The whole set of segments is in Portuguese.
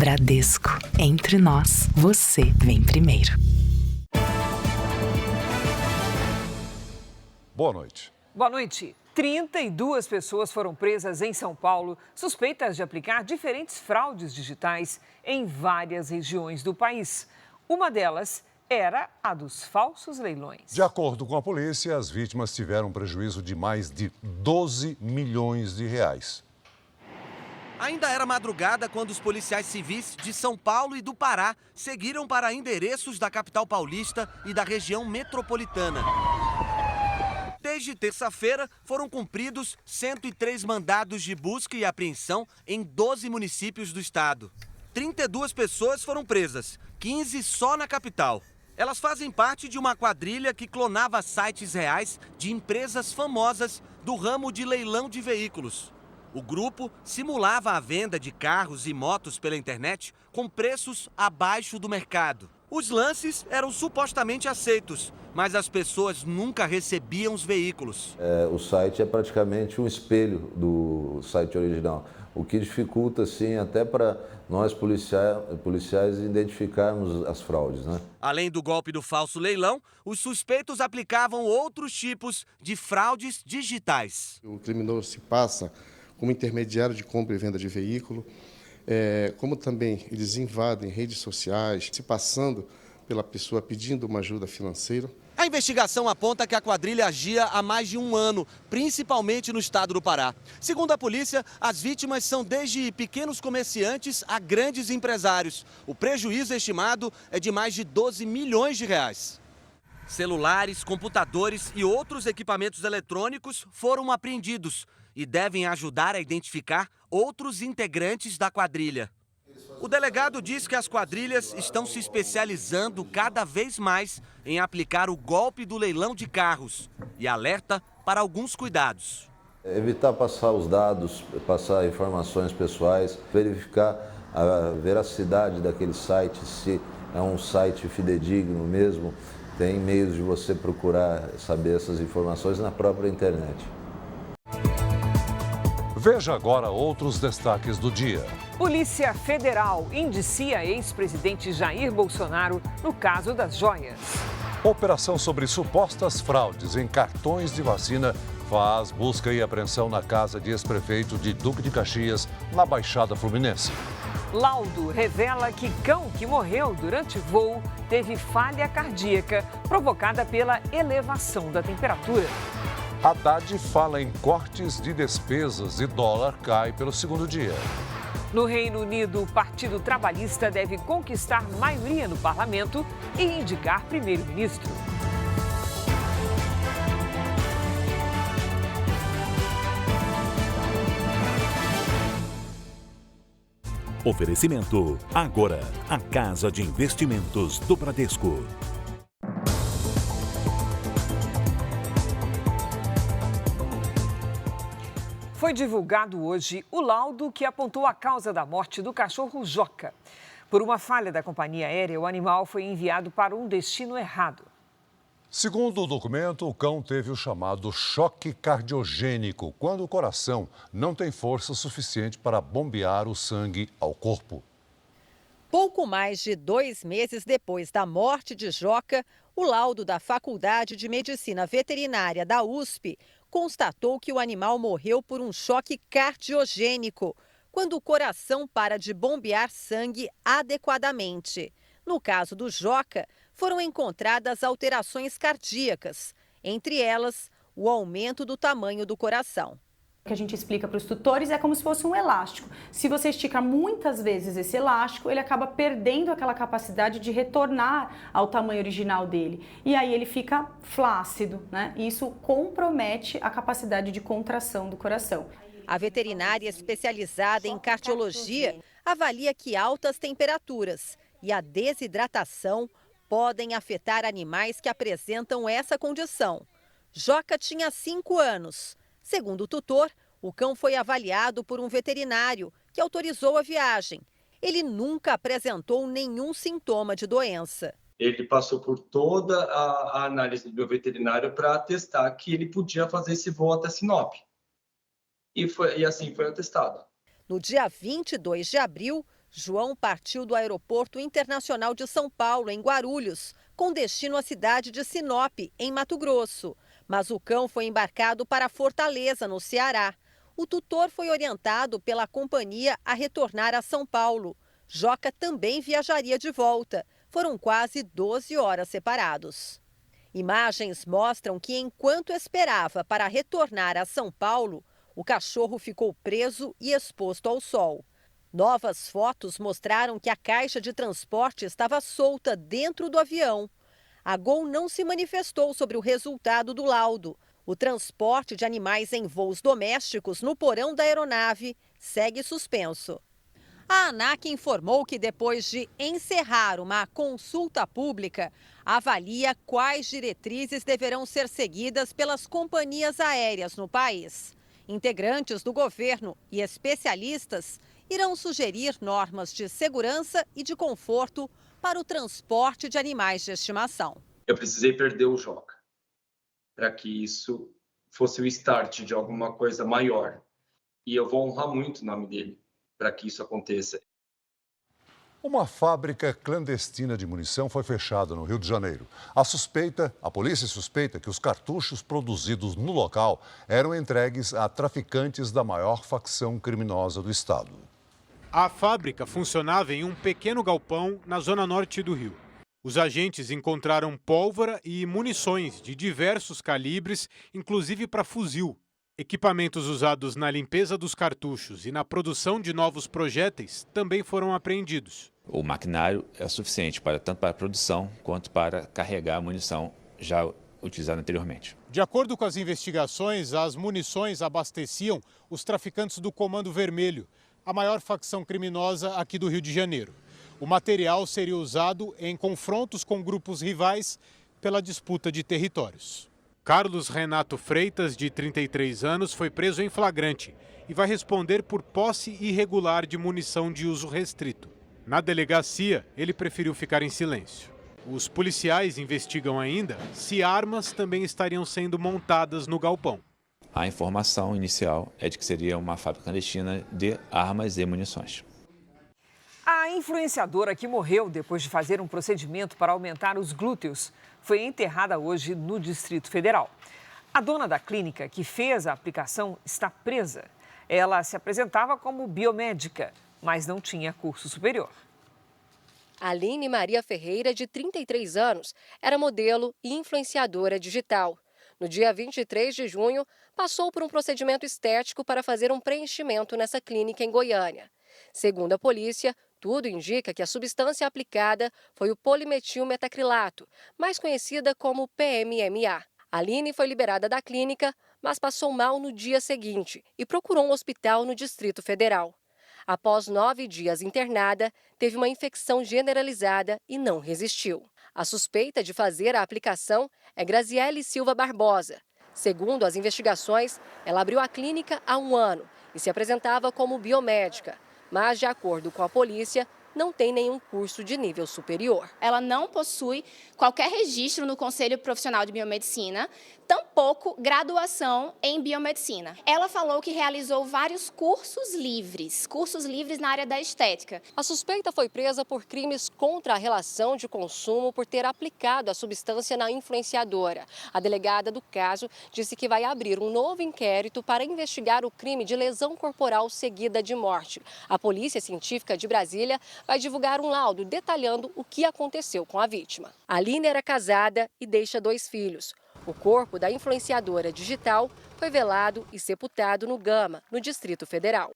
Bradesco. Entre nós, você vem primeiro. Boa noite. Boa noite. 32 pessoas foram presas em São Paulo, suspeitas de aplicar diferentes fraudes digitais em várias regiões do país. Uma delas era a dos falsos leilões. De acordo com a polícia, as vítimas tiveram um prejuízo de mais de 12 milhões de reais. Ainda era madrugada quando os policiais civis de São Paulo e do Pará seguiram para endereços da capital paulista e da região metropolitana. Desde terça-feira, foram cumpridos 103 mandados de busca e apreensão em 12 municípios do estado. 32 pessoas foram presas, 15 só na capital. Elas fazem parte de uma quadrilha que clonava sites reais de empresas famosas do ramo de leilão de veículos. O grupo simulava a venda de carros e motos pela internet com preços abaixo do mercado. Os lances eram supostamente aceitos, mas as pessoas nunca recebiam os veículos. O site é praticamente um espelho do site original, o que dificulta, assim, até para nós policiais identificarmos as fraudes, né? Além do golpe do falso leilão, os suspeitos aplicavam outros tipos de fraudes digitais. O criminoso se passa como intermediário de compra e venda de veículo, como também eles invadem redes sociais, se passando pela pessoa pedindo uma ajuda financeira. A investigação aponta que a quadrilha agia há mais de um ano, principalmente no estado do Pará. Segundo a polícia, as vítimas são desde pequenos comerciantes a grandes empresários. O prejuízo estimado é de mais de 12 milhões de reais. Celulares, computadores e outros equipamentos eletrônicos foram apreendidos e devem ajudar a identificar outros integrantes da quadrilha. O delegado diz que as quadrilhas estão se especializando cada vez mais em aplicar o golpe do leilão de carros e alerta para alguns cuidados. Evitar passar os dados, passar informações pessoais, verificar a veracidade daquele site, se é um site fidedigno mesmo. Tem meios de você procurar saber essas informações na própria internet. Veja agora outros destaques do dia. Polícia Federal indicia ex-presidente Jair Bolsonaro no caso das joias. Operação sobre supostas fraudes em cartões de vacina faz busca e apreensão na casa de ex-prefeito de Duque de Caxias, na Baixada Fluminense. Laudo revela que cão que morreu durante voo teve falha cardíaca provocada pela elevação da temperatura. Haddad fala em cortes de despesas e dólar cai pelo segundo dia. No Reino Unido, o Partido Trabalhista deve conquistar maioria no parlamento e indicar primeiro-ministro. Oferecimento. Agora, a Casa de Investimentos do Bradesco. Foi divulgado hoje o laudo que apontou a causa da morte do cachorro Joca. Por uma falha da companhia aérea, o animal foi enviado para um destino errado. Segundo o documento, o cão teve o chamado choque cardiogênico, quando o coração não tem força suficiente para bombear o sangue ao corpo. Pouco mais de 2 meses depois da morte de Joca, o laudo da Faculdade de Medicina Veterinária da USP constatou que o animal morreu por um choque cardiogênico, quando o coração para de bombear sangue adequadamente. No caso do Joca, foram encontradas alterações cardíacas, entre elas o aumento do tamanho do coração. O que a gente explica para os tutores é como se fosse um elástico. Se você estica muitas vezes esse elástico, ele acaba perdendo aquela capacidade de retornar ao tamanho original dele. E aí ele fica flácido, né? E isso compromete a capacidade de contração do coração. A veterinária especializada em cardiologia avalia que altas temperaturas e a desidratação podem afetar animais que apresentam essa condição. Joca tinha 5 anos. Segundo o tutor, o cão foi avaliado por um veterinário que autorizou a viagem. Ele nunca apresentou nenhum sintoma de doença. Ele passou por toda a análise do meu veterinário para atestar que ele podia fazer esse voo até Sinop. E assim foi atestado. No dia 22 de abril, João partiu do Aeroporto Internacional de São Paulo, em Guarulhos, com destino à cidade de Sinop, em Mato Grosso. Mas o cão foi embarcado para Fortaleza, no Ceará. O tutor foi orientado pela companhia a retornar a São Paulo. Joca também viajaria de volta. Foram quase 12 horas separados. Imagens mostram que, enquanto esperava para retornar a São Paulo, o cachorro ficou preso e exposto ao sol. Novas fotos mostraram que a caixa de transporte estava solta dentro do avião. A Gol não se manifestou sobre o resultado do laudo. O transporte de animais em voos domésticos no porão da aeronave segue suspenso. A ANAC informou que, depois de encerrar uma consulta pública, avalia quais diretrizes deverão ser seguidas pelas companhias aéreas no país. Integrantes do governo e especialistas irão sugerir normas de segurança e de conforto para o transporte de animais de estimação. Eu precisei perder o Joca para que isso fosse o start de alguma coisa maior. E eu vou honrar muito o nome dele para que isso aconteça. Uma fábrica clandestina de munição foi fechada no Rio de Janeiro. A polícia suspeita que os cartuchos produzidos no local eram entregues a traficantes da maior facção criminosa do estado. A fábrica funcionava em um pequeno galpão na zona norte do Rio. Os agentes encontraram pólvora e munições de diversos calibres, inclusive para fuzil. Equipamentos usados na limpeza dos cartuchos e na produção de novos projéteis também foram apreendidos. O maquinário é suficiente tanto para a produção quanto para carregar a munição já utilizada anteriormente. De acordo com as investigações, as munições abasteciam os traficantes do Comando Vermelho, a maior facção criminosa aqui do Rio de Janeiro. O material seria usado em confrontos com grupos rivais pela disputa de territórios. Carlos Renato Freitas, de 33 anos, foi preso em flagrante e vai responder por posse irregular de munição de uso restrito. Na delegacia, ele preferiu ficar em silêncio. Os policiais investigam ainda se armas também estariam sendo montadas no galpão. A informação inicial é de que seria uma fábrica clandestina de armas e munições. A influenciadora que morreu depois de fazer um procedimento para aumentar os glúteos foi enterrada hoje no Distrito Federal. A dona da clínica que fez a aplicação está presa. Ela se apresentava como biomédica, mas não tinha curso superior. Aline Maria Ferreira, de 33 anos, era modelo e influenciadora digital. No dia 23 de junho, passou por um procedimento estético para fazer um preenchimento nessa clínica em Goiânia. Segundo a polícia, tudo indica que a substância aplicada foi o polimetilmetacrilato, mais conhecida como PMMA. Aline foi liberada da clínica, mas passou mal no dia seguinte e procurou um hospital no Distrito Federal. Após 9 dias internada, teve uma infecção generalizada e não resistiu. A suspeita de fazer a aplicação é Graziele Silva Barbosa. Segundo as investigações, ela abriu a clínica há 1 ano e se apresentava como biomédica, mas, de acordo com a polícia, não tem nenhum curso de nível superior. Ela não possui qualquer registro no Conselho Profissional de Biomedicina, tampouco graduação em biomedicina. Ela falou que realizou vários cursos livres na área da estética. A suspeita foi presa por crimes contra a relação de consumo por ter aplicado a substância na influenciadora. A delegada do caso disse que vai abrir um novo inquérito para investigar o crime de lesão corporal seguida de morte. A Polícia Científica de Brasília vai divulgar um laudo detalhando o que aconteceu com a vítima. Aline era casada e deixa 2 filhos. O corpo da influenciadora digital foi velado e sepultado no Gama, no Distrito Federal.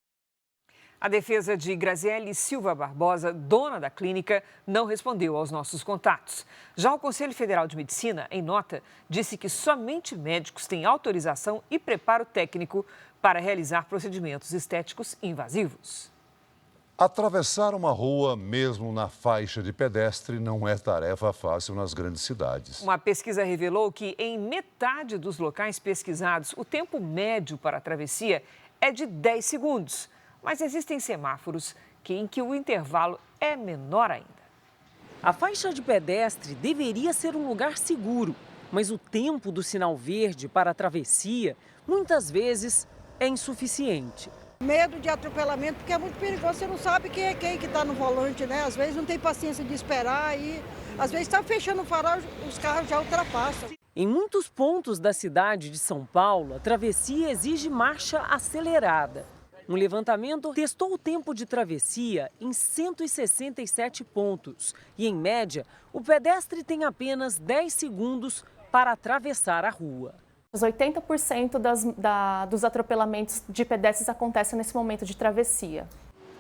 A defesa de Graziele Silva Barbosa, dona da clínica, não respondeu aos nossos contatos. Já o Conselho Federal de Medicina, em nota, disse que somente médicos têm autorização e preparo técnico para realizar procedimentos estéticos invasivos. Atravessar uma rua, mesmo na faixa de pedestre, não é tarefa fácil nas grandes cidades. Uma pesquisa revelou que, em metade dos locais pesquisados, o tempo médio para a travessia é de 10 segundos. Mas existem semáforos em que o intervalo é menor ainda. A faixa de pedestre deveria ser um lugar seguro, mas o tempo do sinal verde para a travessia, muitas vezes, é insuficiente. Medo de atropelamento, porque é muito perigoso, você não sabe quem é quem que está no volante, né? Às vezes não tem paciência de esperar e às vezes está fechando o farol, os carros já ultrapassam. Em muitos pontos da cidade de São Paulo, a travessia exige marcha acelerada. Um levantamento testou o tempo de travessia em 167 pontos. E, em média, o pedestre tem apenas 10 segundos para atravessar a rua. Os 80% dos atropelamentos de pedestres acontecem nesse momento de travessia.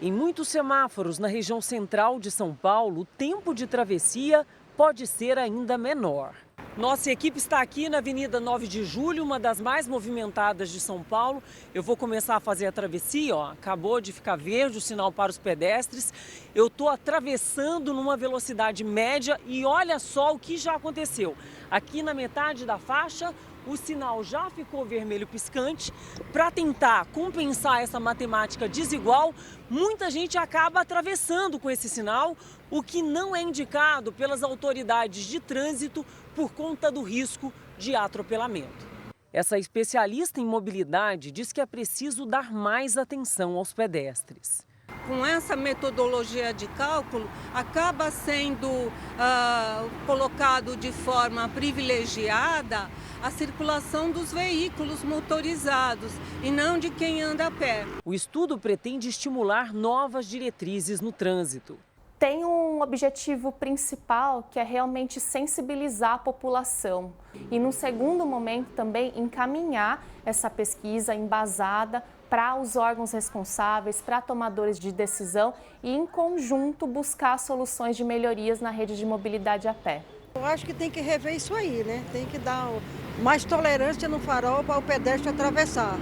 Em muitos semáforos na região central de São Paulo, o tempo de travessia pode ser ainda menor. Nossa equipe está aqui na Avenida 9 de Julho, uma das mais movimentadas de São Paulo. Eu vou começar a fazer a travessia, ó. Acabou de ficar verde o sinal para os pedestres. Eu estou atravessando numa velocidade média e olha só o que já aconteceu. Aqui na metade da faixa, o sinal já ficou vermelho piscante. Para tentar compensar essa matemática desigual, muita gente acaba atravessando com esse sinal, o que não é indicado pelas autoridades de trânsito por conta do risco de atropelamento. Essa especialista em mobilidade diz que é preciso dar mais atenção aos pedestres. Com essa metodologia de cálculo, acaba sendo colocado de forma privilegiada a circulação dos veículos motorizados e não de quem anda a pé. O estudo pretende estimular novas diretrizes no trânsito. Tem um objetivo principal, que é realmente sensibilizar a população. E, num segundo momento, também encaminhar essa pesquisa embasada para os órgãos responsáveis, para tomadores de decisão e, em conjunto, buscar soluções de melhorias na rede de mobilidade a pé. Eu acho que tem que rever isso aí, né? Tem que dar mais tolerância no farol para o pedestre atravessar.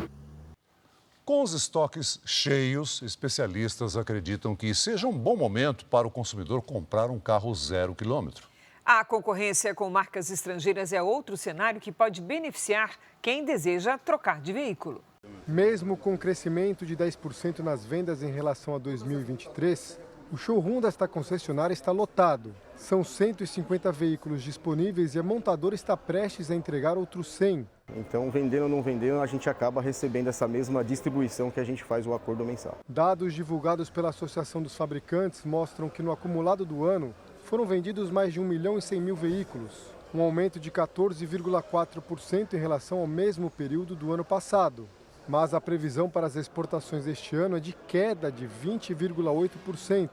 Com os estoques cheios, especialistas acreditam que seja um bom momento para o consumidor comprar um carro 0 quilômetro. A concorrência com marcas estrangeiras é outro cenário que pode beneficiar quem deseja trocar de veículo. Mesmo com um crescimento de 10% nas vendas em relação a 2023, o showroom desta concessionária está lotado. São 150 veículos disponíveis e a montadora está prestes a entregar outros 100. Então, vendendo ou não vendendo, a gente acaba recebendo essa mesma distribuição que a gente faz o acordo mensal. Dados divulgados pela Associação dos Fabricantes mostram que no acumulado do ano foram vendidos mais de 1.100.000 veículos, um aumento de 14,4% em relação ao mesmo período do ano passado. Mas a previsão para as exportações deste ano é de queda de 20,8%.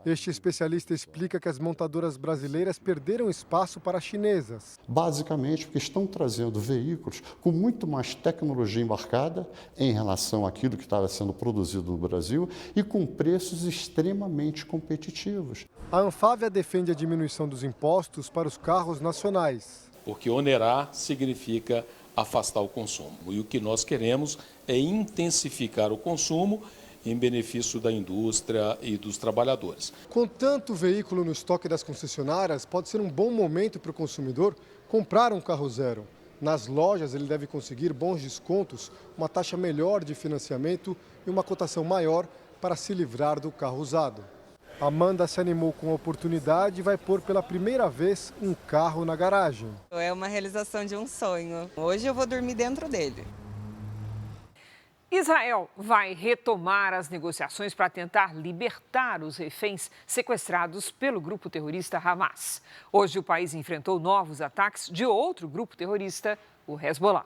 Este especialista explica que as montadoras brasileiras perderam espaço para as chinesas. Basicamente porque estão trazendo veículos com muito mais tecnologia embarcada em relação àquilo que estava sendo produzido no Brasil e com preços extremamente competitivos. A Anfávia defende a diminuição dos impostos para os carros nacionais. Porque onerar significa afastar o consumo. E o que nós queremos é intensificar o consumo em benefício da indústria e dos trabalhadores. Com tanto veículo no estoque das concessionárias, pode ser um bom momento para o consumidor comprar um carro zero. Nas lojas, ele deve conseguir bons descontos, uma taxa melhor de financiamento e uma cotação maior para se livrar do carro usado. Amanda se animou com a oportunidade e vai pôr pela primeira vez um carro na garagem. É uma realização de um sonho. Hoje eu vou dormir dentro dele. Israel vai retomar as negociações para tentar libertar os reféns sequestrados pelo grupo terrorista Hamas. Hoje o país enfrentou novos ataques de outro grupo terrorista, o Hezbollah.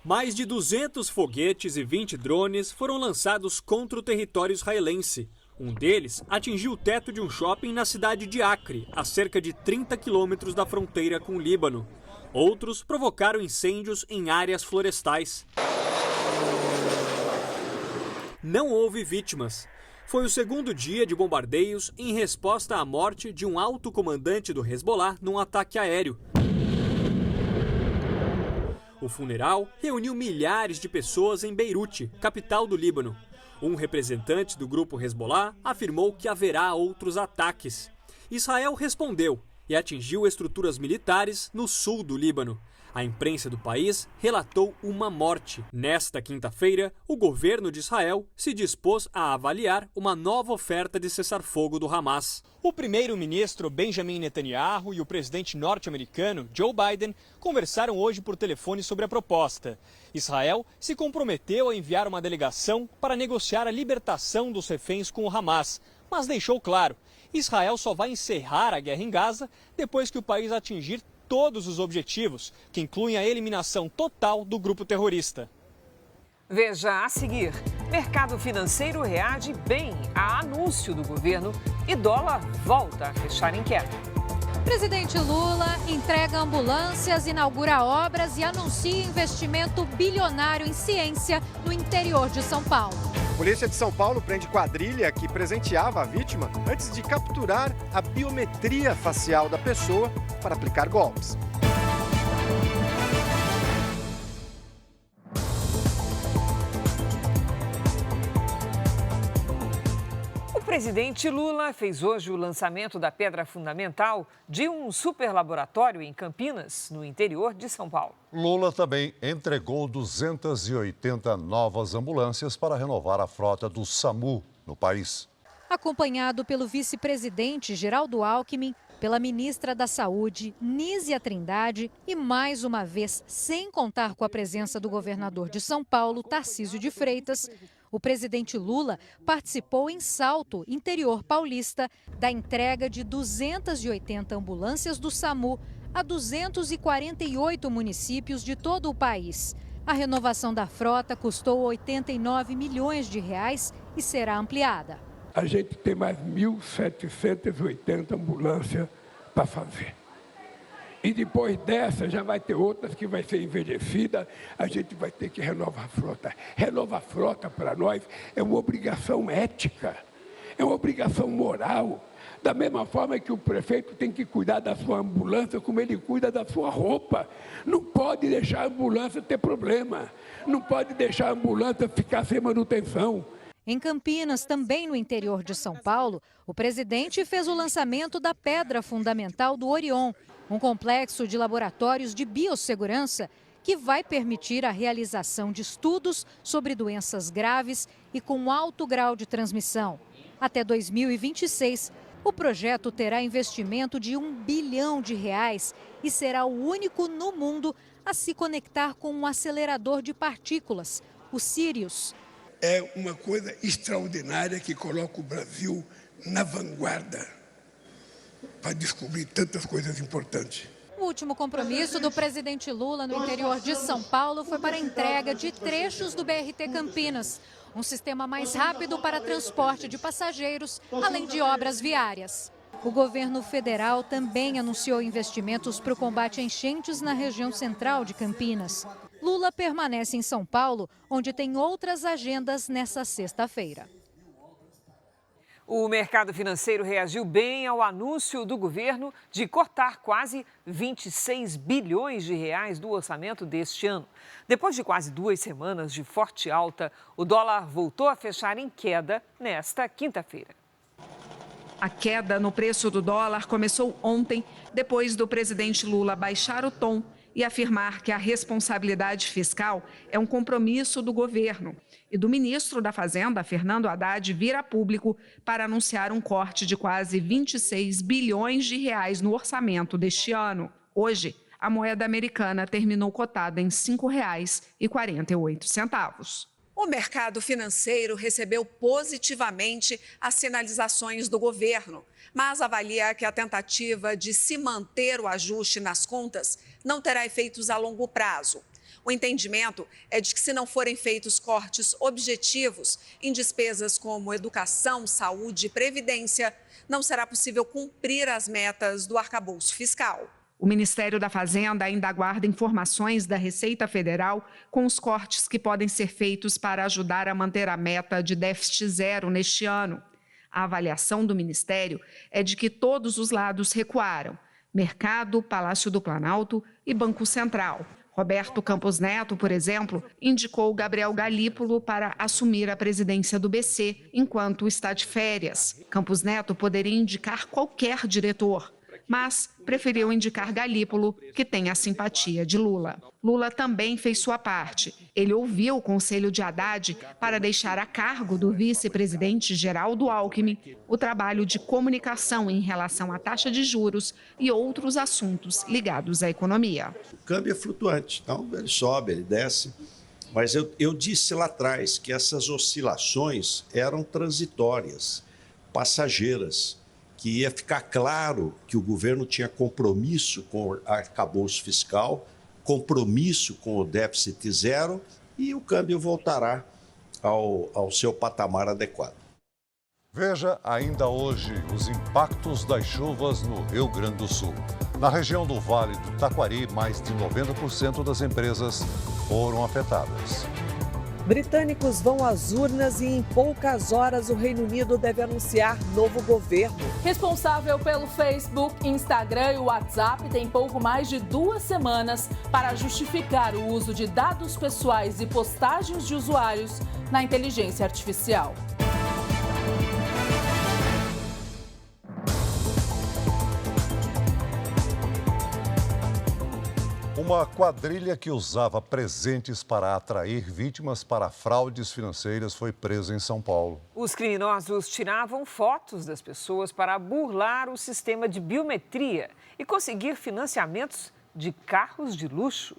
Mais de 200 foguetes e 20 drones foram lançados contra o território israelense. Um deles atingiu o teto de um shopping na cidade de Acre, a cerca de 30 quilômetros da fronteira com o Líbano. Outros provocaram incêndios em áreas florestais. Não houve vítimas. Foi o segundo dia de bombardeios em resposta à morte de um alto comandante do Hezbollah num ataque aéreo. O funeral reuniu milhares de pessoas em Beirute, capital do Líbano. Um representante do grupo Hezbollah afirmou que haverá outros ataques. Israel respondeu e atingiu estruturas militares no sul do Líbano. A imprensa do país relatou uma morte. Nesta quinta-feira, o governo de Israel se dispôs a avaliar uma nova oferta de cessar-fogo do Hamas. O primeiro-ministro Benjamin Netanyahu e o presidente norte-americano Joe Biden conversaram hoje por telefone sobre a proposta. Israel se comprometeu a enviar uma delegação para negociar a libertação dos reféns com o Hamas, mas deixou claro: Israel só vai encerrar a guerra em Gaza depois que o país atingir todos os objetivos, que incluem a eliminação total do grupo terrorista. Veja a seguir: mercado financeiro reage bem a anúncio do governo e dólar volta a fechar em queda. Presidente Lula entrega ambulâncias, inaugura obras e anuncia investimento bilionário em ciência no interior de São Paulo. Polícia de São Paulo prende quadrilha que presenteava a vítima antes de capturar a biometria facial da pessoa para aplicar golpes. O presidente Lula fez hoje o lançamento da pedra fundamental de um superlaboratório em Campinas, no interior de São Paulo. Lula também entregou 280 novas ambulâncias para renovar a frota do SAMU no país. Acompanhado pelo vice-presidente Geraldo Alckmin, pela ministra da Saúde, Nízia Trindade, e mais uma vez, sem contar com a presença do governador de São Paulo, Tarcísio de Freitas, o presidente Lula participou em Salto, interior paulista, da entrega de 280 ambulâncias do SAMU a 248 municípios de todo o país. A renovação da frota custou 89 milhões de reais e será ampliada. A gente tem mais 1.780 ambulâncias para fazer. E depois dessa já vai ter outras que vai ser envelhecida, a gente vai ter que renovar a frota. Renovar a frota para nós é uma obrigação ética, é uma obrigação moral. Da mesma forma que o prefeito tem que cuidar da sua ambulância, como ele cuida da sua roupa. Não pode deixar a ambulância ter problema, não pode deixar a ambulância ficar sem manutenção. Em Campinas, também no interior de São Paulo, o presidente fez o lançamento da pedra fundamental do Orion, um complexo de laboratórios de biossegurança que vai permitir a realização de estudos sobre doenças graves e com alto grau de transmissão. Até 2026, o projeto terá investimento de R$1 bilhão e será o único no mundo a se conectar com um acelerador de partículas, o Sirius. É uma coisa extraordinária que coloca o Brasil na vanguarda para descobrir tantas coisas importantes. O último compromisso do presidente Lula no interior de São Paulo foi para a entrega de trechos do BRT Campinas, um sistema mais rápido para transporte de passageiros, além de obras viárias. O governo federal também anunciou investimentos para o combate a enchentes na região central de Campinas. Lula permanece em São Paulo, onde tem outras agendas nessa sexta-feira. O mercado financeiro reagiu bem ao anúncio do governo de cortar quase 26 bilhões de reais do orçamento deste ano. Depois de quase 2 semanas de forte alta, o dólar voltou a fechar em queda nesta quinta-feira. A queda no preço do dólar começou ontem, depois do presidente Lula baixar o tom e afirmar que a responsabilidade fiscal é um compromisso do governo, e do ministro da Fazenda, Fernando Haddad, vir a público para anunciar um corte de quase 26 bilhões de reais no orçamento deste ano. Hoje, a moeda americana terminou cotada em R$ 5,48. O mercado financeiro recebeu positivamente as sinalizações do governo, mas avalia que a tentativa de se manter o ajuste nas contas não terá efeitos a longo prazo. O entendimento é de que, se não forem feitos cortes objetivos em despesas como educação, saúde e previdência, não será possível cumprir as metas do arcabouço fiscal. O Ministério da Fazenda ainda aguarda informações da Receita Federal com os cortes que podem ser feitos para ajudar a manter a meta de déficit zero neste ano. A avaliação do Ministério é de que todos os lados recuaram: Mercado, Palácio do Planalto e Banco Central. Roberto Campos Neto, por exemplo, indicou Gabriel Galípolo para assumir a presidência do BC enquanto está de férias. Campos Neto poderia indicar qualquer diretor. mas preferiu indicar Galípolo, que tem a simpatia de Lula. Lula também fez sua parte. Ele ouviu o conselho de Haddad para deixar a cargo do vice-presidente Geraldo Alckmin o trabalho de comunicação em relação à taxa de juros e outros assuntos ligados à economia. O câmbio é flutuante, então ele sobe, ele desce. Mas eu disse lá atrás que essas oscilações eram transitórias, passageiras, que ia ficar claro que o governo tinha compromisso com o arcabouço fiscal, compromisso com o déficit zero e o câmbio voltará ao seu patamar adequado. Veja ainda hoje os impactos das chuvas no Rio Grande do Sul. Na região do Vale do Taquari, mais de 90% das empresas foram afetadas. Britânicos vão às urnas e em poucas horas o Reino Unido deve anunciar novo governo. Responsável pelo Facebook, Instagram e WhatsApp tem pouco mais de 2 semanas para justificar o uso de dados pessoais e postagens de usuários na inteligência artificial. Uma quadrilha que usava presentes para atrair vítimas para fraudes financeiras foi presa em São Paulo. Os criminosos tiravam fotos das pessoas para burlar o sistema de biometria e conseguir financiamentos de carros de luxo.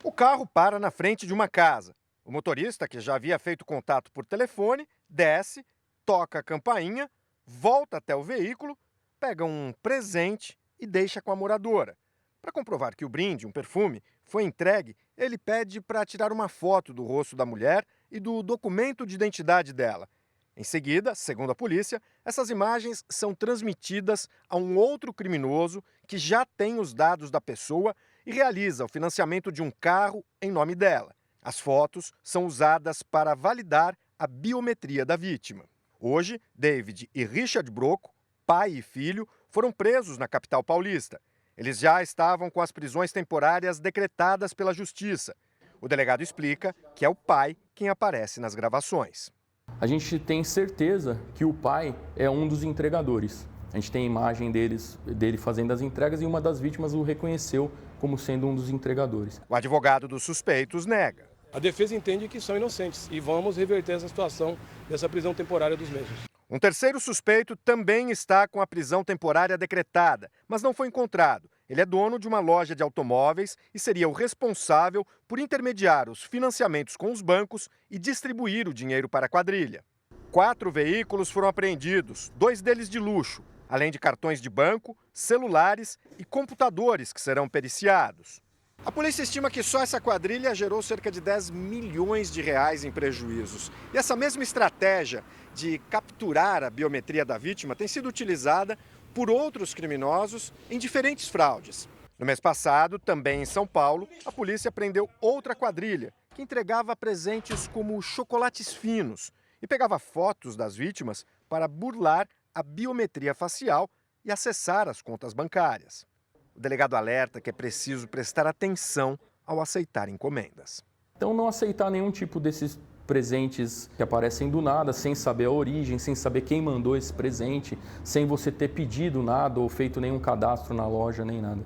O carro para na frente de uma casa. O motorista, que já havia feito contato por telefone, desce, toca a campainha, volta até o veículo, pega um presente e deixa com a moradora. Para comprovar que o brinde, um perfume, foi entregue, ele pede para tirar uma foto do rosto da mulher e do documento de identidade dela. Em seguida, segundo a polícia, essas imagens são transmitidas a um outro criminoso que já tem os dados da pessoa e realiza o financiamento de um carro em nome dela. As fotos são usadas para validar a biometria da vítima. Hoje, David e Richard Broco, pai e filho, foram presos na capital paulista. Eles já estavam com as prisões temporárias decretadas pela Justiça. O delegado explica que é o pai quem aparece nas gravações. A gente tem certeza que o pai é um dos entregadores. A gente tem a imagem dele fazendo as entregas e uma das vítimas o reconheceu como sendo um dos entregadores. O advogado dos suspeitos nega. A defesa entende que são inocentes e vamos reverter essa situação dessa prisão temporária dos mesmos. Um terceiro suspeito também está com a prisão temporária decretada, mas não foi encontrado. Ele é dono de uma loja de automóveis e seria o responsável por intermediar os financiamentos com os bancos e distribuir o dinheiro para a quadrilha. 4 veículos foram apreendidos, 2 deles de luxo, além de cartões de banco, celulares e computadores que serão periciados. A polícia estima que só essa quadrilha gerou cerca de 10 milhões de reais em prejuízos. E essa mesma estratégia de capturar a biometria da vítima tem sido utilizada por outros criminosos em diferentes fraudes. No mês passado, também em São Paulo, a polícia prendeu outra quadrilha que entregava presentes como chocolates finos e pegava fotos das vítimas para burlar a biometria facial e acessar as contas bancárias. O delegado alerta que é preciso prestar atenção ao aceitar encomendas. Então, não aceitar nenhum tipo desses presentes que aparecem do nada, sem saber a origem, sem saber quem mandou esse presente, sem você ter pedido nada ou feito nenhum cadastro na loja, nem nada.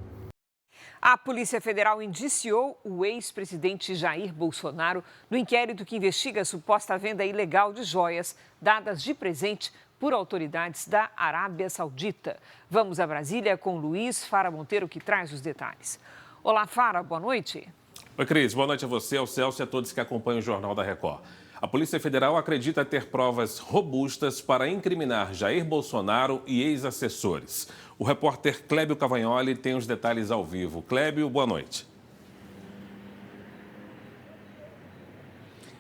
A Polícia Federal indiciou o ex-presidente Jair Bolsonaro no inquérito que investiga a suposta venda ilegal de joias dadas de presente por autoridades da Arábia Saudita. Vamos a Brasília com Luiz Fara Monteiro, que traz os detalhes. Olá, Fara, boa noite. Oi, Cris, boa noite a você, ao Celso e a todos que acompanham o Jornal da Record. A Polícia Federal acredita ter provas robustas para incriminar Jair Bolsonaro e ex-assessores. O repórter Clébio Cavagnoli tem os detalhes ao vivo. Clébio, boa noite.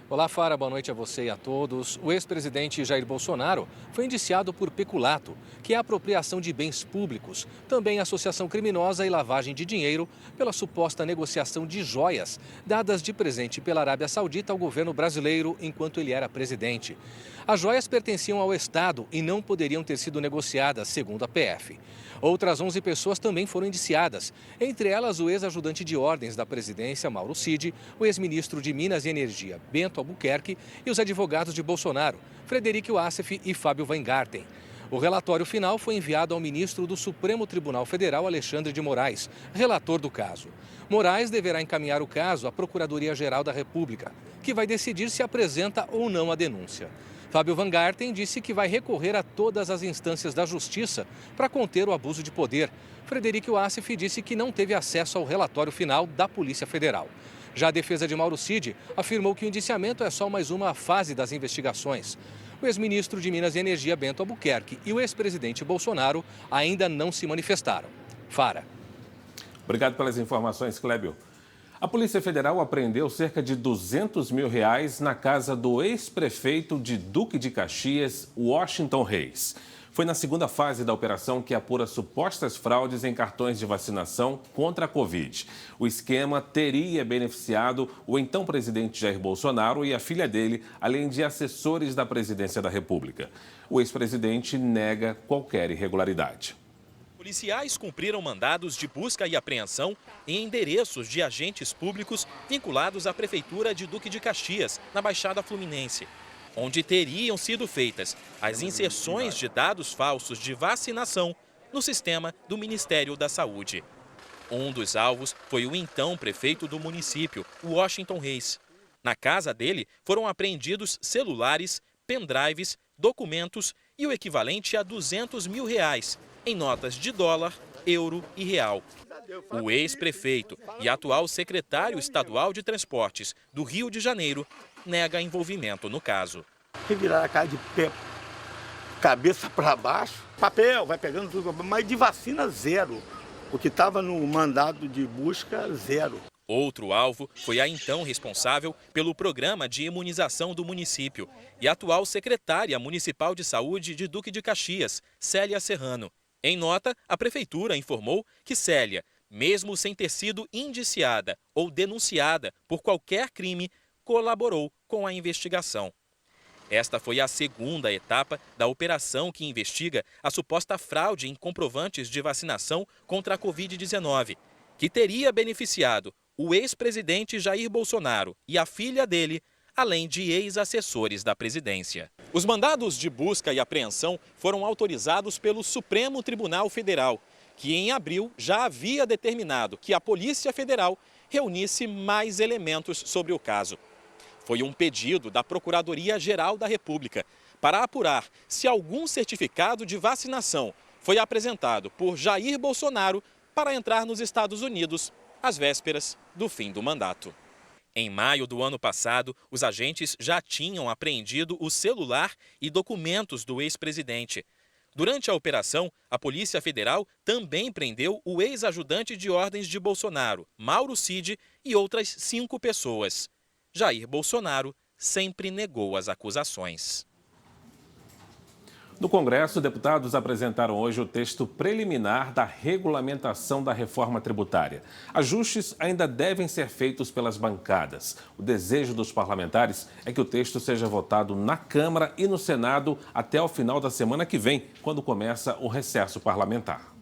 Olá, Fara, boa noite a você e a todos. O ex-presidente Jair Bolsonaro foi indiciado por peculato, que é a apropriação de bens públicos, também associação criminosa e lavagem de dinheiro pela suposta negociação de joias dadas de presente pela Arábia Saudita ao governo brasileiro enquanto ele era presidente. As joias pertenciam ao Estado e não poderiam ter sido negociadas, segundo a PF. Outras 11 pessoas também foram indiciadas, entre elas o ex-ajudante de ordens da presidência, Mauro Cid, o ex-ministro de Minas e Energia, Bento Albuquerque, e os advogados de Bolsonaro, Frederico Wassef e Fábio Weingarten. O relatório final foi enviado ao ministro do Supremo Tribunal Federal, Alexandre de Moraes, relator do caso. Moraes deverá encaminhar o caso à Procuradoria-Geral da República, que vai decidir se apresenta ou não a denúncia. Fábio Van Garten disse que vai recorrer a todas as instâncias da Justiça para conter o abuso de poder. Frederico Wassef disse que não teve acesso ao relatório final da Polícia Federal. Já a defesa de Mauro Cid afirmou que o indiciamento é só mais uma fase das investigações. O ex-ministro de Minas e Energia, Bento Albuquerque, e o ex-presidente Bolsonaro ainda não se manifestaram. Fara. Obrigado pelas informações, Clébio. A Polícia Federal apreendeu cerca de R$200 mil na casa do ex-prefeito de Duque de Caxias, Washington Reis. Foi na segunda fase da operação que apura supostas fraudes em cartões de vacinação contra a Covid. O esquema teria beneficiado o então presidente Jair Bolsonaro e a filha dele, além de assessores da Presidência da República. O ex-presidente nega qualquer irregularidade. Policiais cumpriram mandados de busca e apreensão em endereços de agentes públicos vinculados à Prefeitura de Duque de Caxias, na Baixada Fluminense, onde teriam sido feitas as inserções de dados falsos de vacinação no sistema do Ministério da Saúde. Um dos alvos foi o então prefeito do município, Washington Reis. Na casa dele foram apreendidos celulares, pendrives, documentos e o equivalente a R$200 mil em notas de dólar, euro e real. O ex-prefeito e atual secretário estadual de Transportes do Rio de Janeiro nega envolvimento no caso. Revirar a cara de pé, cabeça para baixo, papel, vai pegando tudo, mas de vacina zero. O que estava no mandado de busca, zero. Outro alvo foi a então responsável pelo programa de imunização do município e atual secretária municipal de saúde de Duque de Caxias, Célia Serrano. Em nota, a prefeitura informou que Célia, mesmo sem ter sido indiciada ou denunciada por qualquer crime, colaborou com a investigação. Esta foi a segunda etapa da operação que investiga a suposta fraude em comprovantes de vacinação contra a Covid-19, que teria beneficiado o ex-presidente Jair Bolsonaro e a filha dele, além de ex-assessores da presidência. Os mandados de busca e apreensão foram autorizados pelo Supremo Tribunal Federal, que em abril já havia determinado que a Polícia Federal reunisse mais elementos sobre o caso. Foi um pedido da Procuradoria-Geral da República para apurar se algum certificado de vacinação foi apresentado por Jair Bolsonaro para entrar nos Estados Unidos às vésperas do fim do mandato. Em maio do ano passado, os agentes já tinham apreendido o celular e documentos do ex-presidente. Durante a operação, a Polícia Federal também prendeu o ex-ajudante de ordens de Bolsonaro, Mauro Cid, e outras 5 pessoas. Jair Bolsonaro sempre negou as acusações. No Congresso, deputados apresentaram hoje o texto preliminar da regulamentação da reforma tributária. Ajustes ainda devem ser feitos pelas bancadas. O desejo dos parlamentares é que o texto seja votado na Câmara e no Senado até o final da semana que vem, quando começa o recesso parlamentar.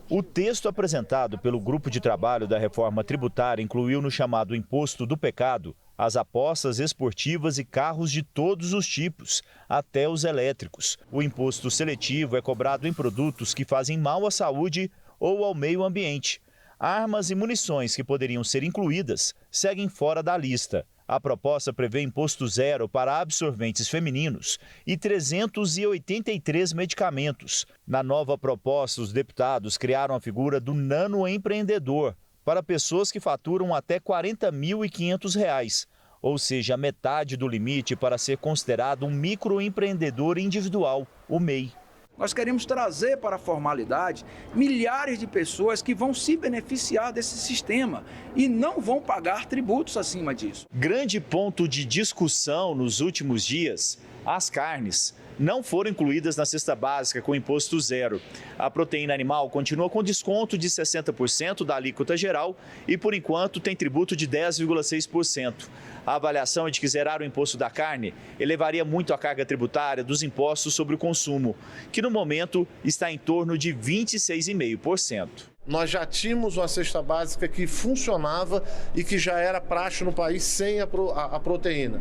O texto apresentado pelo Grupo de Trabalho da Reforma Tributária incluiu no chamado Imposto do Pecado as apostas esportivas e carros de todos os tipos, até os elétricos. O imposto seletivo é cobrado em produtos que fazem mal à saúde ou ao meio ambiente. Armas e munições que poderiam ser incluídas seguem fora da lista. A proposta prevê imposto zero para absorventes femininos e 383 medicamentos. Na nova proposta, os deputados criaram a figura do nanoempreendedor para pessoas que faturam até R$ 40.500, ou seja, metade do limite para ser considerado um microempreendedor individual, o MEI. Nós queremos trazer para a formalidade milhares de pessoas que vão se beneficiar desse sistema e não vão pagar tributos acima disso. Grande ponto de discussão nos últimos dias, as carnes não foram incluídas na cesta básica com imposto zero. A proteína animal continua com desconto de 60% da alíquota geral e, por enquanto, tem tributo de 10,6%. A avaliação é de que zerar o imposto da carne elevaria muito a carga tributária dos impostos sobre o consumo, que no momento está em torno de 26,5%. Nós já tínhamos uma cesta básica que funcionava e que já era praxe no país sem a proteína.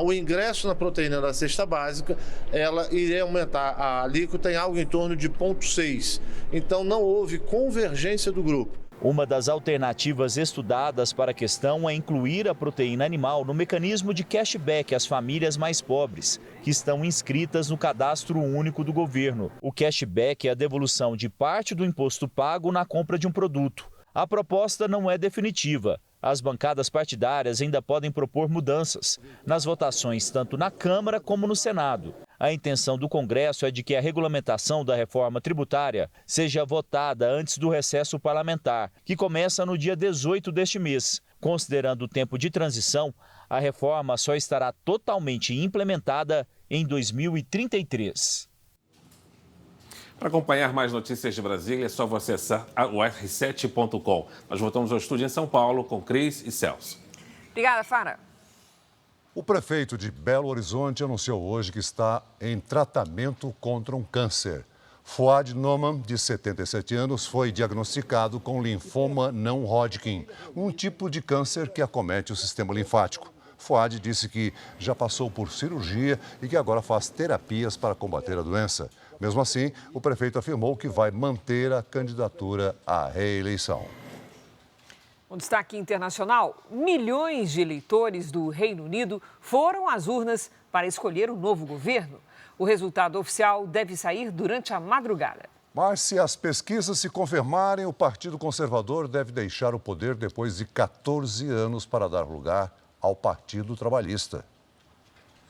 O ingresso na proteína da cesta básica, ela iria aumentar a alíquota em algo em torno de 0,6. Então não houve convergência do grupo. Uma das alternativas estudadas para a questão é incluir a proteína animal no mecanismo de cashback às famílias mais pobres, que estão inscritas no cadastro único do governo. O cashback é a devolução de parte do imposto pago na compra de um produto. A proposta não é definitiva. As bancadas partidárias ainda podem propor mudanças nas votações tanto na Câmara como no Senado. A intenção do Congresso é de que a regulamentação da reforma tributária seja votada antes do recesso parlamentar, que começa no dia 18 deste mês. Considerando o tempo de transição, a reforma só estará totalmente implementada em 2033. Para acompanhar mais notícias de Brasília, é só você acessar o r7.com. Nós voltamos ao estúdio em São Paulo com Cris e Celso. Obrigada, Fara. O prefeito de Belo Horizonte anunciou hoje que está em tratamento contra um câncer. Fuad Noman, de 77 anos, foi diagnosticado com linfoma não Hodgkin, um tipo de câncer que acomete o sistema linfático. Fuad disse que já passou por cirurgia e que agora faz terapias para combater a doença. Mesmo assim, o prefeito afirmou que vai manter a candidatura à reeleição. Um destaque internacional: milhões de eleitores do Reino Unido foram às urnas para escolher o novo governo. O resultado oficial deve sair durante a madrugada. Mas se as pesquisas se confirmarem, o Partido Conservador deve deixar o poder depois de 14 anos para dar lugar ao Partido Trabalhista.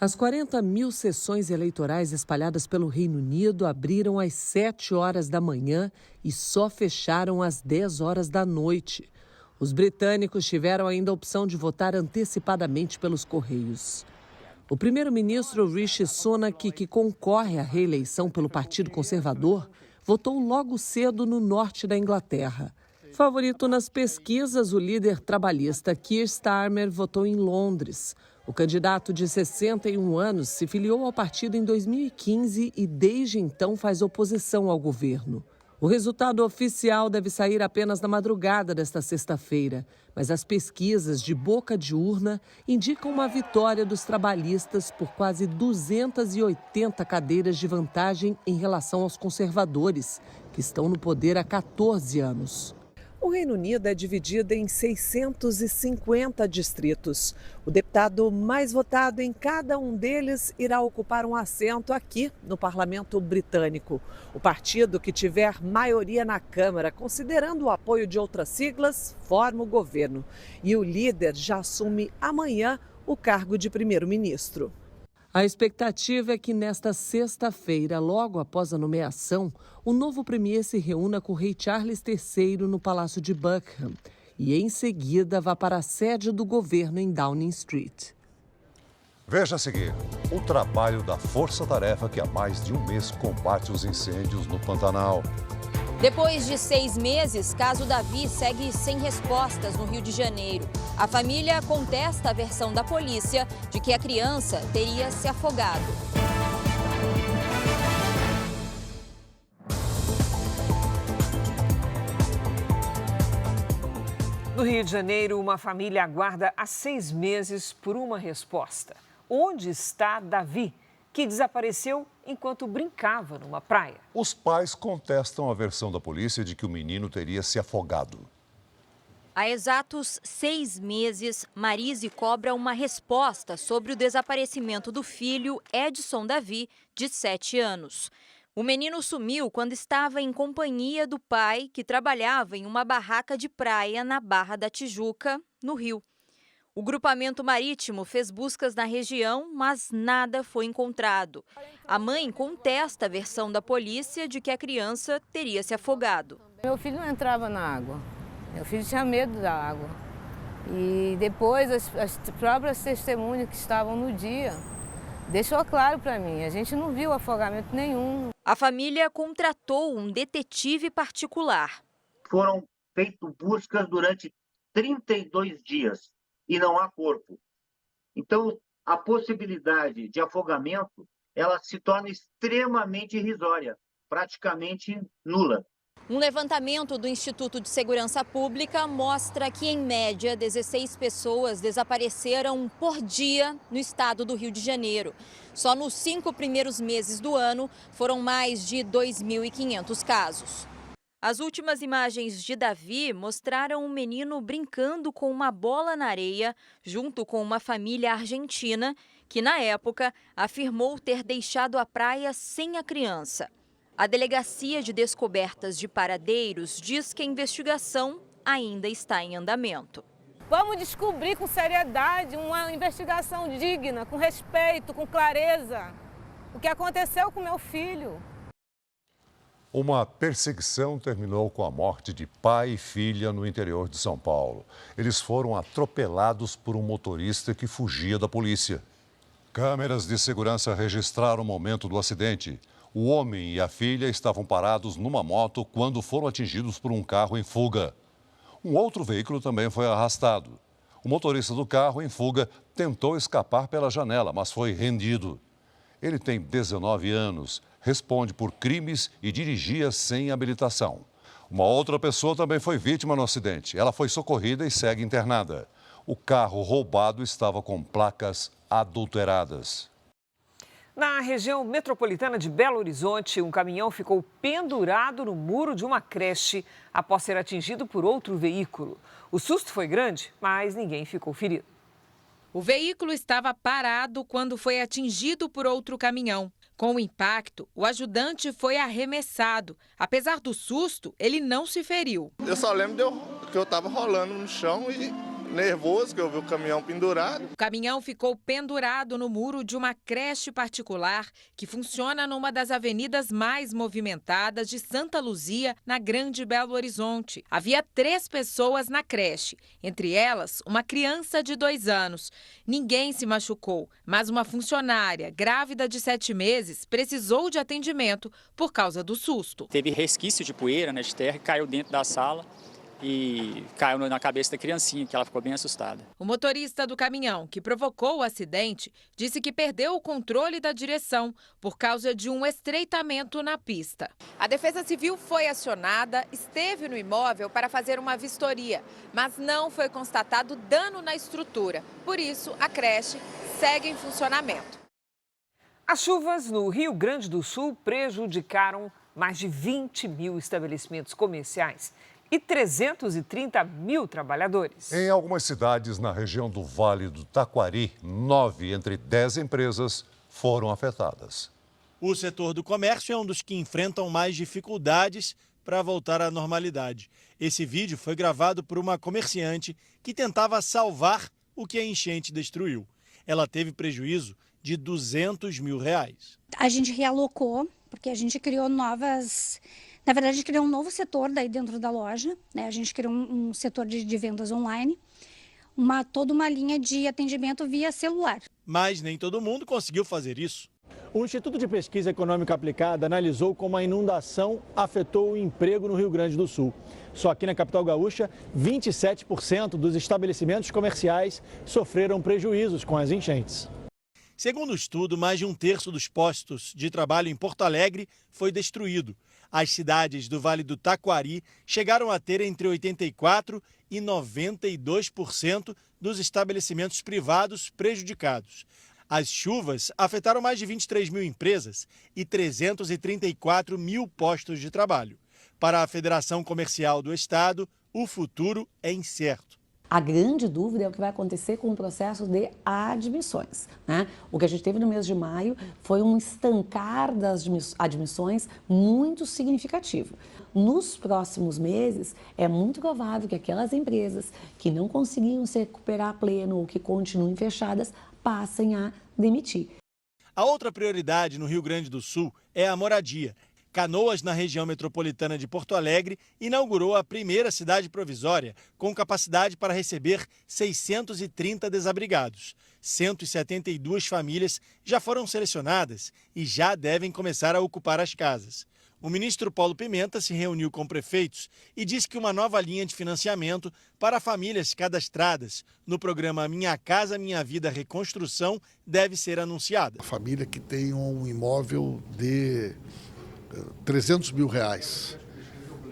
As 40 mil sessões eleitorais espalhadas pelo Reino Unido abriram às 7 horas da manhã e só fecharam às 10 horas da noite. Os britânicos tiveram ainda a opção de votar antecipadamente pelos correios. O primeiro-ministro Rishi Sunak, que concorre à reeleição pelo Partido Conservador, votou logo cedo no norte da Inglaterra. Favorito nas pesquisas, o líder trabalhista Keir Starmer votou em Londres. O candidato de 61 anos se filiou ao partido em 2015 e desde então faz oposição ao governo. O resultado oficial deve sair apenas na madrugada desta sexta-feira, mas as pesquisas de boca de urna indicam uma vitória dos trabalhistas por quase 280 cadeiras de vantagem em relação aos conservadores, que estão no poder há 14 anos. O Reino Unido é dividido em 650 distritos. O deputado mais votado em cada um deles irá ocupar um assento aqui no Parlamento Britânico. O partido que tiver maioria na Câmara, considerando o apoio de outras siglas, forma o governo. E o líder já assume amanhã o cargo de primeiro-ministro. A expectativa é que nesta sexta-feira, logo após a nomeação, o novo premier se reúna com o rei Charles III no Palácio de Buckingham e, em seguida, vá para a sede do governo em Downing Street. Veja a seguir o trabalho da Força Tarefa que há mais de um mês combate os incêndios no Pantanal. Depois de 6 meses, caso Davi segue sem respostas no Rio de Janeiro. A família contesta a versão da polícia de que a criança teria se afogado. No Rio de Janeiro, uma família aguarda há 6 meses por uma resposta. Onde está Davi, que desapareceu enquanto brincava numa praia? Os pais contestam a versão da polícia de que o menino teria se afogado. Há exatos 6 meses, Marise cobra uma resposta sobre o desaparecimento do filho Edson Davi, de 7 anos. O menino sumiu quando estava em companhia do pai, que trabalhava em uma barraca de praia na Barra da Tijuca, no Rio. O grupamento marítimo fez buscas na região, mas nada foi encontrado. A mãe contesta a versão da polícia de que a criança teria se afogado. Meu filho não entrava na água. Meu filho tinha medo da água. E depois as próprias testemunhas que estavam no dia deixou claro para mim, a gente não viu afogamento nenhum. A família contratou um detetive particular. Foram feitas buscas durante 32 dias. E não há corpo. Então, a possibilidade de afogamento, ela se torna extremamente irrisória, praticamente nula. Um levantamento do Instituto de Segurança Pública mostra que, em média, 16 pessoas desapareceram por dia no estado do Rio de Janeiro. Só nos 5 primeiros meses do ano foram mais de 2.500 casos. As últimas imagens de Davi mostraram um menino brincando com uma bola na areia, junto com uma família argentina, que, na época, afirmou ter deixado a praia sem a criança. A Delegacia de Descobertas de Paradeiros diz que a investigação ainda está em andamento. Vamos descobrir com seriedade, uma investigação digna, com respeito, com clareza, o que aconteceu com meu filho. Uma perseguição terminou com a morte de pai e filha no interior de São Paulo. Eles foram atropelados por um motorista que fugia da polícia. Câmeras de segurança registraram o momento do acidente. O homem e a filha estavam parados numa moto quando foram atingidos por um carro em fuga. Um outro veículo também foi arrastado. O motorista do carro em fuga tentou escapar pela janela, mas foi rendido. Ele tem 19 anos, responde por crimes e dirigia sem habilitação. Uma outra pessoa também foi vítima no acidente. Ela foi socorrida e segue internada. O carro roubado estava com placas adulteradas. Na região metropolitana de Belo Horizonte, um caminhão ficou pendurado no muro de uma creche após ser atingido por outro veículo. O susto foi grande, mas ninguém ficou ferido. O veículo estava parado quando foi atingido por outro caminhão. Com o impacto, o ajudante foi arremessado. Apesar do susto, ele não se feriu. Eu só lembro que eu estava rolando no chão e nervoso, que eu vi o caminhão pendurado. O caminhão ficou pendurado no muro de uma creche particular que funciona numa das avenidas mais movimentadas de Santa Luzia, na Grande Belo Horizonte. Havia 3 pessoas na creche, entre elas uma criança de 2 anos. Ninguém se machucou, mas uma funcionária grávida de 7 meses precisou de atendimento por causa do susto. Teve resquício de poeira, de terra, e caiu dentro da sala. E caiu na cabeça da criancinha, que ela ficou bem assustada. O motorista do caminhão, que provocou o acidente, disse que perdeu o controle da direção por causa de um estreitamento na pista. A Defesa Civil foi acionada, esteve no imóvel para fazer uma vistoria, mas não foi constatado dano na estrutura. Por isso, a creche segue em funcionamento. As chuvas no Rio Grande do Sul prejudicaram mais de 20 mil estabelecimentos comerciais e 330 mil trabalhadores. Em algumas cidades na região do Vale do Taquari, 9 entre 10 empresas foram afetadas. O setor do comércio é um dos que enfrentam mais dificuldades para voltar à normalidade. Esse vídeo foi gravado por uma comerciante que tentava salvar o que a enchente destruiu. Ela teve prejuízo de R$200 mil. A gente realocou, porque a gente criou novas... Na verdade, a gente criou um novo setor daí dentro da loja, né? A gente criou um setor de vendas online, toda uma linha de atendimento via celular. Mas nem todo mundo conseguiu fazer isso. O Instituto de Pesquisa Econômica Aplicada analisou como a inundação afetou o emprego no Rio Grande do Sul. Só aqui na capital gaúcha, 27% dos estabelecimentos comerciais sofreram prejuízos com as enchentes. Segundo o estudo, mais de 1/3 dos postos de trabalho em Porto Alegre foi destruído. As cidades do Vale do Taquari chegaram a ter entre 84% e 92% dos estabelecimentos privados prejudicados. As chuvas afetaram mais de 23 mil empresas e 334 mil postos de trabalho. Para a Federação Comercial do Estado, o futuro é incerto. A grande dúvida é o que vai acontecer com o processo de admissões, né? O que a gente teve no mês de maio foi um estancar das admissões muito significativo. Nos próximos meses, é muito provável que aquelas empresas que não conseguiram se recuperar a pleno ou que continuem fechadas, passem a demitir. A outra prioridade no Rio Grande do Sul é a moradia. Canoas, na região metropolitana de Porto Alegre, inaugurou a primeira cidade provisória com capacidade para receber 630 desabrigados. 172 famílias já foram selecionadas e já devem começar a ocupar as casas. O ministro Paulo Pimenta se reuniu com prefeitos e disse que uma nova linha de financiamento para famílias cadastradas no programa Minha Casa Minha Vida Reconstrução deve ser anunciada. A família que tem um imóvel de R$300 mil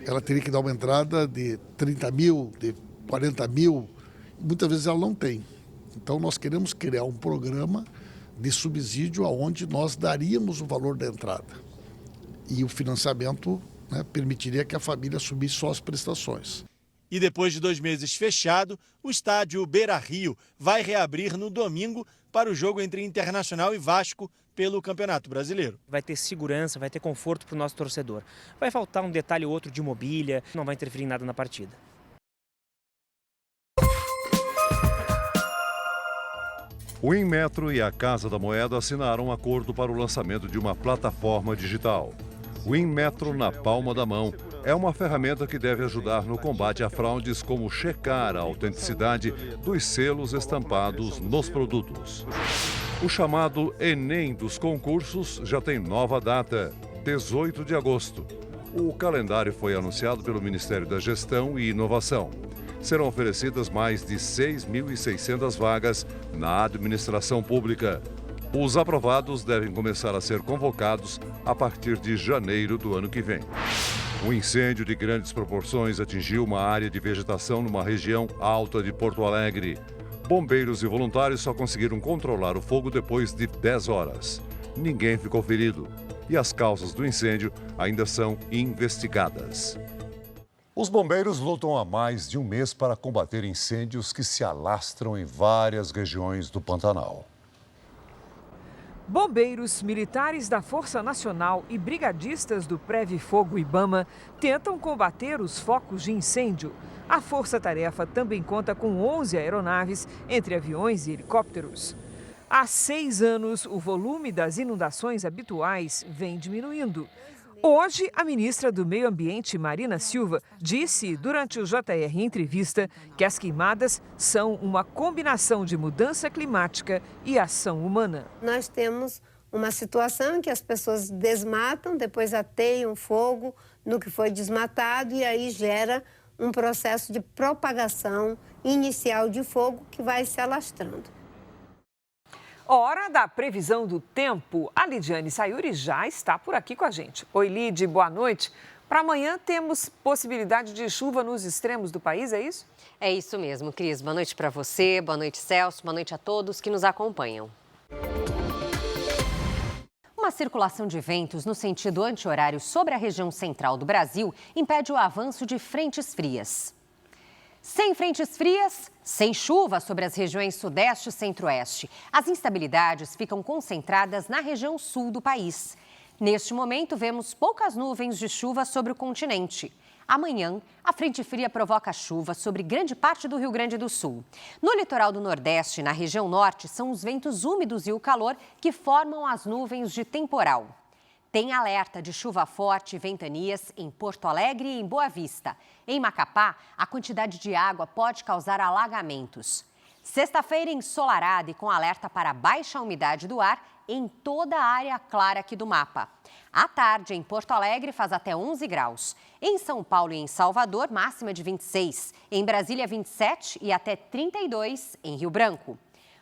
ela teria que dar uma entrada de 30 mil, de 40 mil, e muitas vezes ela não tem. Então, nós queremos criar um programa de subsídio onde nós daríamos o valor da entrada. E o financiamento, né, permitiria que a família subisse só as prestações. E depois de 2 meses fechado, o estádio Beira-Rio vai reabrir no domingo para o jogo entre Internacional e Vasco pelo Campeonato Brasileiro. Vai ter segurança, vai ter conforto para o nosso torcedor. Vai faltar um detalhe ou outro de mobília, não vai interferir em nada na partida. O Inmetro e a Casa da Moeda assinaram um acordo para o lançamento de uma plataforma digital. O Inmetro na palma da mão é uma ferramenta que deve ajudar no combate a fraudes, como checar a autenticidade dos selos estampados nos produtos. O chamado Enem dos concursos já tem nova data, 18 de agosto. O calendário foi anunciado pelo Ministério da Gestão e Inovação. Serão oferecidas mais de 6.600 vagas na administração pública. Os aprovados devem começar a ser convocados a partir de janeiro do ano que vem. Um incêndio de grandes proporções atingiu uma área de vegetação numa região alta de Porto Alegre. Bombeiros e voluntários só conseguiram controlar o fogo depois de 10 horas. Ninguém ficou ferido e as causas do incêndio ainda são investigadas. Os bombeiros lutam há mais de um mês para combater incêndios que se alastram em várias regiões do Pantanal. Bombeiros, militares da Força Nacional e brigadistas do Preve Fogo Ibama tentam combater os focos de incêndio. A força-tarefa também conta com 11 aeronaves, entre aviões e helicópteros. Há 6 anos, o volume das inundações habituais vem diminuindo. Hoje, a ministra do Meio Ambiente, Marina Silva, disse durante o JR Entrevista que as queimadas são uma combinação de mudança climática e ação humana. Nós temos uma situação em que as pessoas desmatam, depois ateiam fogo no que foi desmatado e aí gera um processo de propagação inicial de fogo que vai se alastrando. Hora da previsão do tempo. A Lidiane Sayuri já está por aqui com a gente. Oi, Lid, boa noite. Para amanhã temos possibilidade de chuva nos extremos do país, é isso? É isso mesmo, Cris. Boa noite para você, boa noite, Celso, boa noite a todos que nos acompanham. Uma circulação de ventos no sentido anti-horário sobre a região central do Brasil impede o avanço de frentes frias. Sem frentes frias, sem chuva sobre as regiões sudeste e centro-oeste. As instabilidades ficam concentradas na região sul do país. Neste momento, vemos poucas nuvens de chuva sobre o continente. Amanhã, a frente fria provoca chuva sobre grande parte do Rio Grande do Sul. No litoral do Nordeste e na região norte, são os ventos úmidos e o calor que formam as nuvens de temporal. Tem alerta de chuva forte e ventanias em Porto Alegre e em Boa Vista. Em Macapá, a quantidade de água pode causar alagamentos. Sexta-feira ensolarada e com alerta para baixa umidade do ar em toda a área clara aqui do mapa. À tarde, em Porto Alegre, faz até 11 graus. Em São Paulo e em Salvador, máxima de 26. Em Brasília, 27 e até 32 em Rio Branco.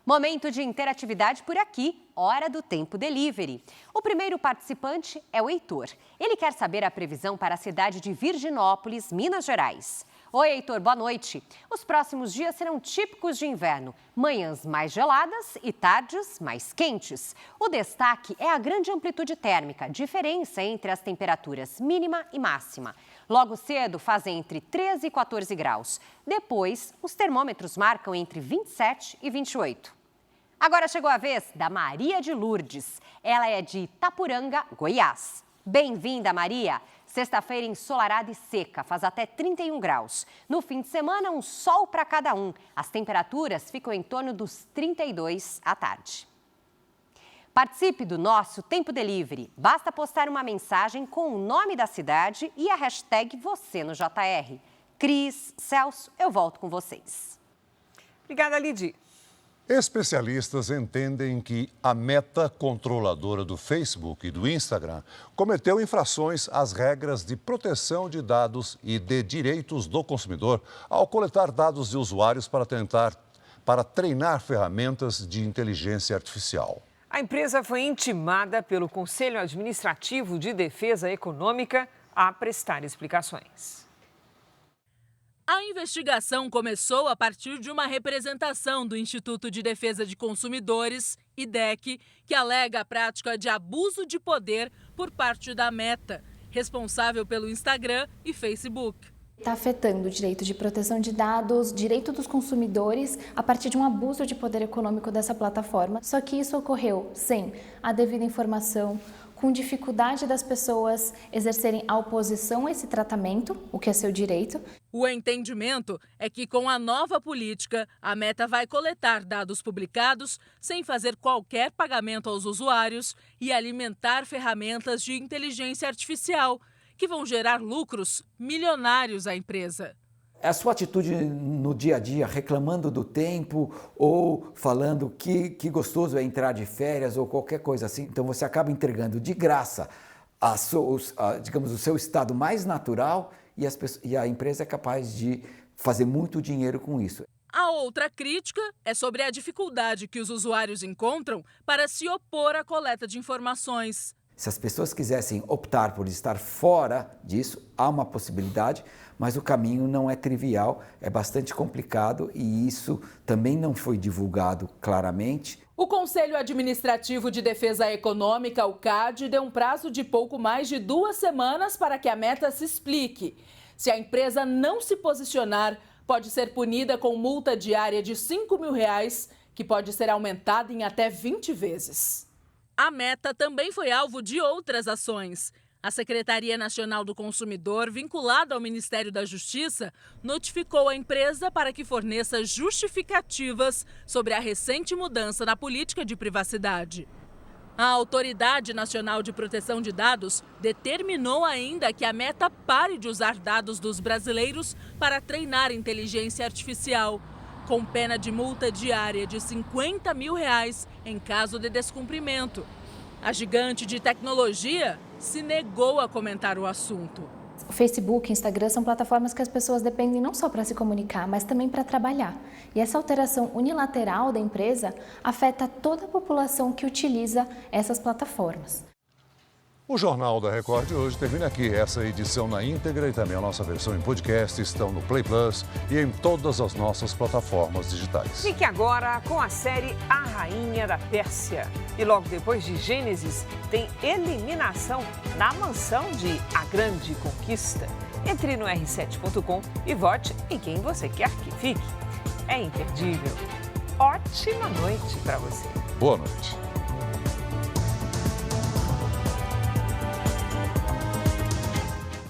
Momento de interatividade por aqui, hora do Tempo Delivery. O primeiro participante é o Heitor. Ele quer saber a previsão para a cidade de Virginópolis, Minas Gerais. Oi, Heitor, boa noite. Os próximos dias serão típicos de inverno. Manhãs mais geladas e tardes mais quentes. O destaque é a grande amplitude térmica, diferença entre as temperaturas mínima e máxima. Logo cedo fazem entre 13 e 14 graus. Depois, os termômetros marcam entre 27 e 28. Agora chegou a vez da Maria de Lourdes. Ela é de Itapuranga, Goiás. Bem-vinda, Maria! Sexta-feira ensolarada e seca, faz até 31 graus. No fim de semana, um sol para cada um. As temperaturas ficam em torno dos 32 à tarde. Participe do nosso Tempo Delivery. Basta postar uma mensagem com o nome da cidade e a hashtag você no JR. Cris, Celso, eu volto com vocês. Obrigada, Lidy. Especialistas entendem que a Meta, controladora do Facebook e do Instagram, cometeu infrações às regras de proteção de dados e de direitos do consumidor ao coletar dados de usuários para treinar ferramentas de inteligência artificial. A empresa foi intimada pelo Conselho Administrativo de Defesa Econômica a prestar explicações. A investigação começou a partir de uma representação do Instituto de Defesa de Consumidores, IDEC, que alega a prática de abuso de poder por parte da Meta, responsável pelo Instagram e Facebook. Está afetando o direito de proteção de dados, direito dos consumidores, a partir de um abuso de poder econômico dessa plataforma. Só que isso ocorreu sem a devida informação, com dificuldade das pessoas exercerem a oposição a esse tratamento, o que é seu direito. O entendimento é que com a nova política, a Meta vai coletar dados publicados sem fazer qualquer pagamento aos usuários e alimentar ferramentas de inteligência artificial, que vão gerar lucros milionários à empresa. A sua atitude no dia a dia, reclamando do tempo ou falando que gostoso é entrar de férias ou qualquer coisa assim, então você acaba entregando de graça digamos, o seu estado mais natural e a empresa é capaz de fazer muito dinheiro com isso. A outra crítica é sobre a dificuldade que os usuários encontram para se opor à coleta de informações. Se as pessoas quisessem optar por estar fora disso, há uma possibilidade, mas o caminho não é trivial, é bastante complicado e isso também não foi divulgado claramente. O Conselho Administrativo de Defesa Econômica, o CAD, deu um prazo de pouco mais de 2 semanas para que a Meta se explique. Se a empresa não se posicionar, pode ser punida com multa diária de R$ 5.000, que pode ser aumentada em até 20 vezes. A Meta também foi alvo de outras ações. A Secretaria Nacional do Consumidor, vinculada ao Ministério da Justiça, notificou a empresa para que forneça justificativas sobre a recente mudança na política de privacidade. A Autoridade Nacional de Proteção de Dados determinou ainda que a Meta pare de usar dados dos brasileiros para treinar inteligência artificial, com pena de multa diária de R$ 50.000 em caso de descumprimento. A gigante de tecnologia se negou a comentar o assunto. O Facebook e o Instagram são plataformas que as pessoas dependem não só para se comunicar, mas também para trabalhar. E essa alteração unilateral da empresa afeta toda a população que utiliza essas plataformas. O Jornal da Record de hoje termina aqui. Essa edição na íntegra e também a nossa versão em podcast estão no Play Plus e em todas as nossas plataformas digitais. Fique agora com a série A Rainha da Pérsia. E logo depois de Gênesis, tem eliminação na mansão de A Grande Conquista. Entre no r7.com e vote em quem você quer que fique. É imperdível. Ótima noite para você. Boa noite.